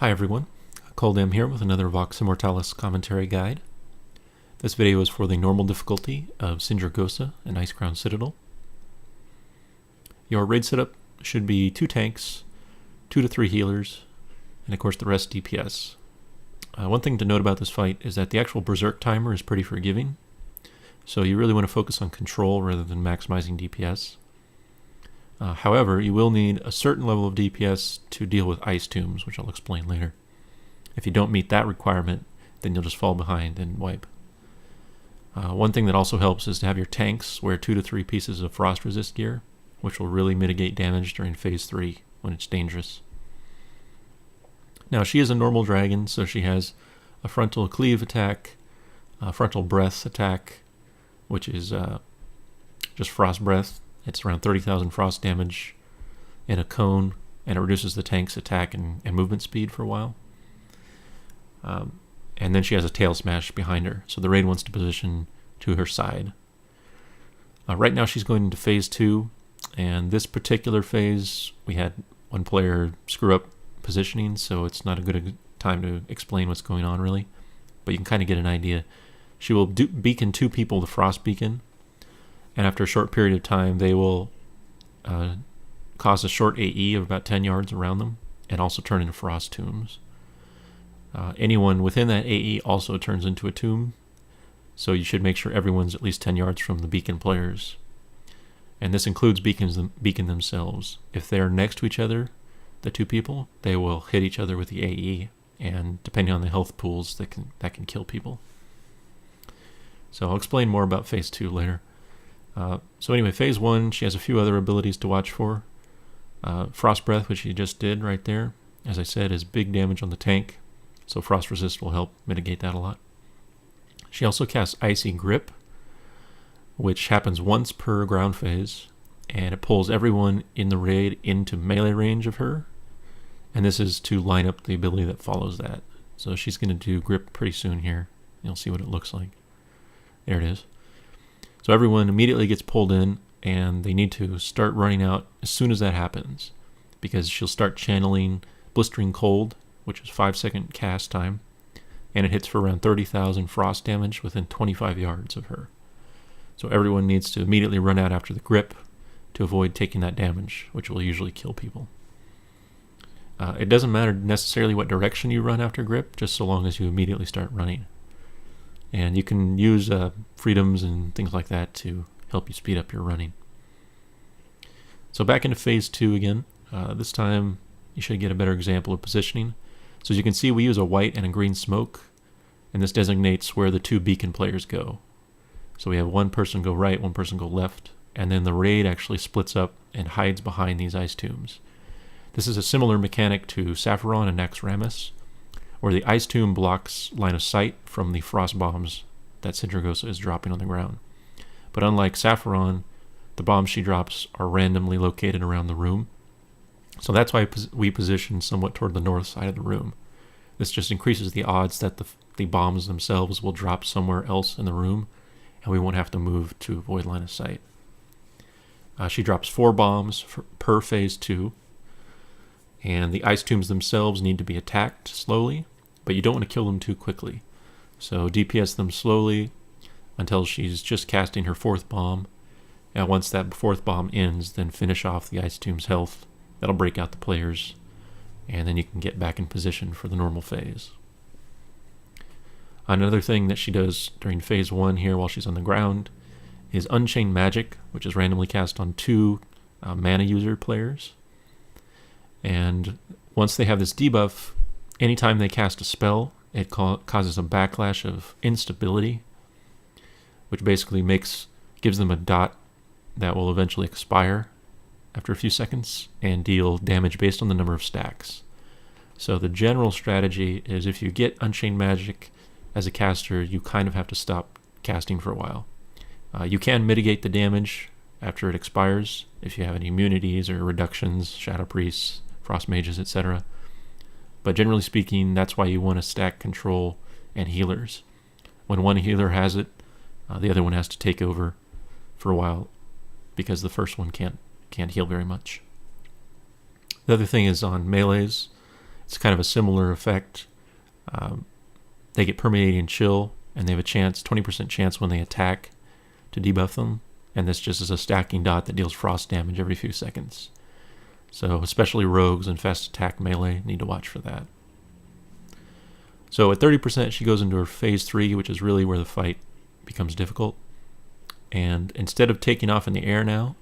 Hi everyone, Cold M here with another VOX Immortalis commentary guide. This video is for the normal difficulty of Sindragosa and Icecrown Citadel. Your raid setup should be 2 tanks, 2 to 3 healers, and of course the rest DPS. One thing to note about this fight is that the actual Berserk timer is pretty forgiving, so you really want to focus on control rather than maximizing DPS. However, you will need a certain level of DPS to deal with ice tombs, which I'll explain later. If you don't meet that requirement, then you'll just fall behind and wipe. One thing that also helps is to have your tanks wear 2 to 3 pieces of frost resist gear, which will really mitigate damage during phase 3 when it's dangerous. Now, she is a normal dragon, so she has a frontal cleave attack, a frontal breath attack, which is just frost breath. It's around 30,000 frost damage in a cone, and it reduces the tank's attack and movement speed for a while. And then she has a tail smash behind her, so the raid wants to position to her side. Right now she's going into phase 2, and this particular phase we had one player screw up positioning, so it's not a good time to explain what's going on really, but you can kind of get an idea. She will beacon 2 people with frost beacon, and after a short period of time they will cause a short AE of about 10 yards around them and also turn into frost tombs. Anyone within that AE also turns into a tomb, so you should make sure everyone's at least 10 yards from the beacon players. And this includes beacon themselves. If they're next to each other, the 2 people, they will hit each other with the AE, and depending on the health pools, that can kill people. So I'll explain more about phase 2 later. So anyway, phase 1, she has a few other abilities to watch for. Frost Breath, which she just did right there, as I said, is big damage on the tank, so Frost Resist will help mitigate that a lot. She also casts Icy Grip, which happens once per ground phase, and it pulls everyone in the raid into melee range of her, and this is to line up the ability that follows that. So she's going to do Grip pretty soon here. You'll see what it looks like. There it is. So everyone immediately gets pulled in, and they need to start running out as soon as that happens, because she'll start channeling Blistering Cold, which is 5-second cast time, and it hits for around 30,000 frost damage within 25 yards of her. So everyone needs to immediately run out after the grip to avoid taking that damage, which will usually kill people. It doesn't matter necessarily what direction you run after grip, just so long as you immediately start running. And you can use freedoms and things like that to help you speed up your running. So back into phase 2 again. This time you should get a better example of positioning. So as you can see, we use a white and a green smoke, and this designates where the 2 beacon players go. So we have one person go right, one person go left, and then the raid actually splits up and hides behind these ice tombs. This is a similar mechanic to Sapphiron and Naxxramas, where the ice tomb blocks line of sight from the frost bombs that Sindragosa is dropping on the ground. But unlike Sapphiron, the bombs she drops are randomly located around the room. So that's why we position somewhat toward the north side of the room. This just increases the odds that the bombs themselves will drop somewhere else in the room, and we won't have to move to avoid line of sight. She drops 4 bombs per phase 2, and the ice tombs themselves need to be attacked slowly, but you don't want to kill them too quickly. So DPS them slowly until she's just casting her 4th bomb, and once that 4th bomb ends, then finish off the ice tomb's health. That'll break out the players, and then you can get back in position for the normal phase. Another thing that she does during phase 1 here while she's on the ground is Unchained Magic, which is randomly cast on 2 mana user players. And once they have this debuff, anytime they cast a spell, it causes a backlash of instability, which basically gives them a dot that will eventually expire after a few seconds and deal damage based on the number of stacks. So the general strategy is if you get Unchained Magic as a caster, you kind of have to stop casting for a while. You can mitigate the damage after it expires if you have any immunities or reductions, Shadow Priests, Frost Mages, etc. But generally speaking, that's why you want to stack control and healers. When one healer has it, the other one has to take over for a while because the first one can't heal very much. The other thing is on melees, It's kind of a similar effect. They get Permeating Chill, and they have a chance, 20% chance when they attack to debuff them. And this just is a stacking dot that deals frost damage every few seconds. So especially rogues and fast attack melee need to watch for that. So at 30%, she goes into her phase 3, which is really where the fight becomes difficult. And instead of taking off in the air now,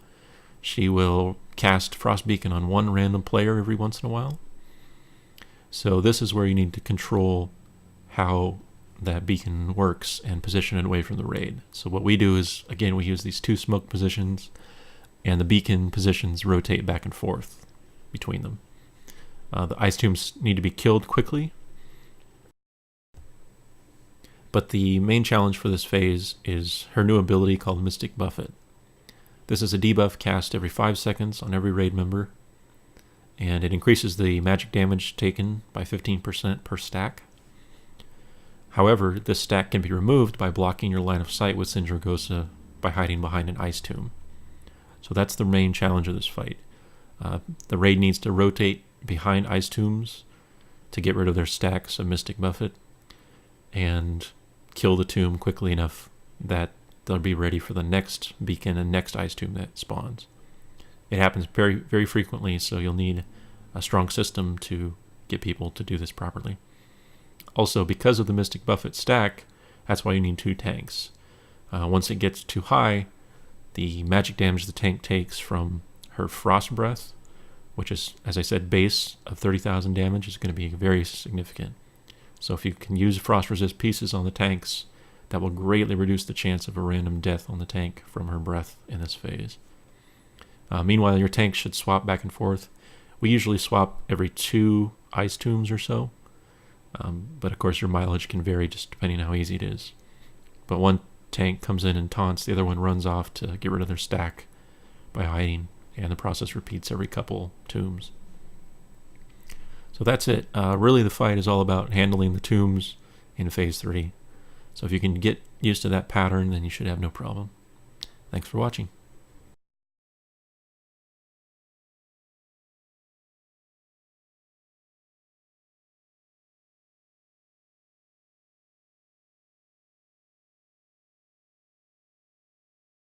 she will cast Frost Beacon on one random player every once in a while. So this is where you need to control how that beacon works and position it away from the raid. So what we do is, again, we use these 2 smoke positions, and the beacon positions rotate back and forth between them. The ice tombs need to be killed quickly. But the main challenge for this phase is her new ability called Mystic Buffet. This is a debuff cast every 5 seconds on every raid member, and it increases the magic damage taken by 15% per stack. However, this stack can be removed by blocking your line of sight with Sindragosa by hiding behind an ice tomb. So that's the main challenge of this fight. The raid needs to rotate behind ice tombs to get rid of their stacks of Mystic Buffet and kill the tomb quickly enough that they'll be ready for the next beacon and next ice tomb that spawns. It happens very, very frequently, so you'll need a strong system to get people to do this properly. Also, because of the Mystic Buffet stack, that's why you need 2 tanks. Once it gets too high, the magic damage the tank takes from her Frost Breath, which is, as I said, base of 30,000 damage, is going to be very significant. So if you can use frost resist pieces on the tanks, that will greatly reduce the chance of a random death on the tank from her breath in this phase. Meanwhile, your tanks should swap back and forth. We usually swap every 2 ice tombs or so, but of course your mileage can vary just depending on how easy it is. But one tank comes in and taunts, the other one runs off to get rid of their stack by hiding, and the process repeats every couple tombs. So that's it. Really the fight is all about handling the tombs in phase 3. So if you can get used to that pattern, then you should have no problem. Thanks for watching.